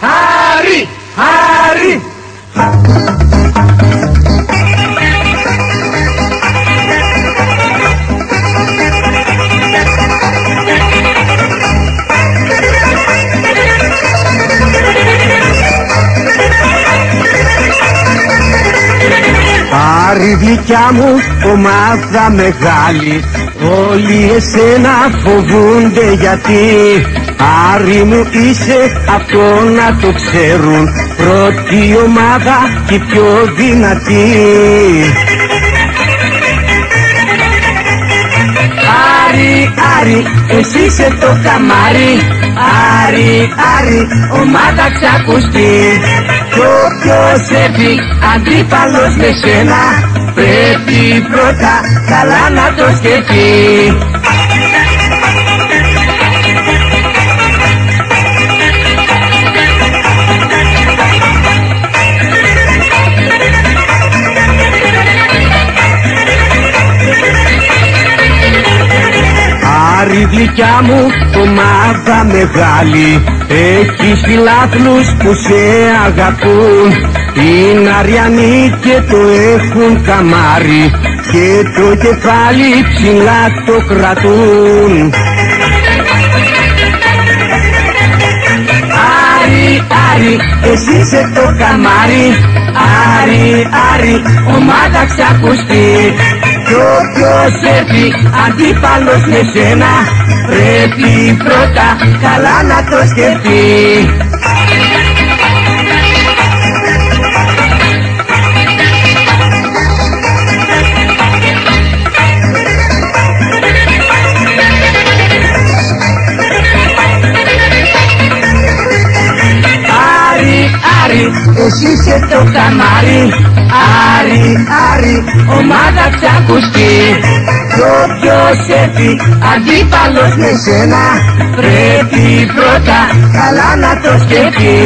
Άρη, Άρη. Άρη γλυκιά μου, ομάδα μεγάλη, όλοι εσένα φοβούνται γιατί. Άρη μου είσαι, αυτό να το ξέρουν, πρώτη ομάδα και πιο δυνατή. Άρη, Άρη, εσύ είσαι το καμάρι. Άρη, Άρη, ομάδα ξακουστεί. Κι όποιος έρθει αντίπαλος με σένα, πρέπει πρώτα καλά να το σκεφτεί. Άρη γλυκιά μου, ομάδα μεγάλη, έχεις φιλάθλους που σε αγαπούν. Είναι αριανοί και το έχουν καμάρι και το κεφάλι ψηλά το κρατούν. Άρη, Άρη, εσύ είσαι το καμάρι. Άρη, Άρη, ομάδα ξακουστεί. Κι όποιος έρθει αντίπαλος με σένα, πρέπει πρώτα καλά να το σκεφτεί. Άρη, εσύ είσαι το καμάρι. Άρη, Άρη, ομάδα ξακουστεί. Κι όποιος έρθει αντίπαλος με σένα, πρέπει πρώτα καλά να το σκεφτεί.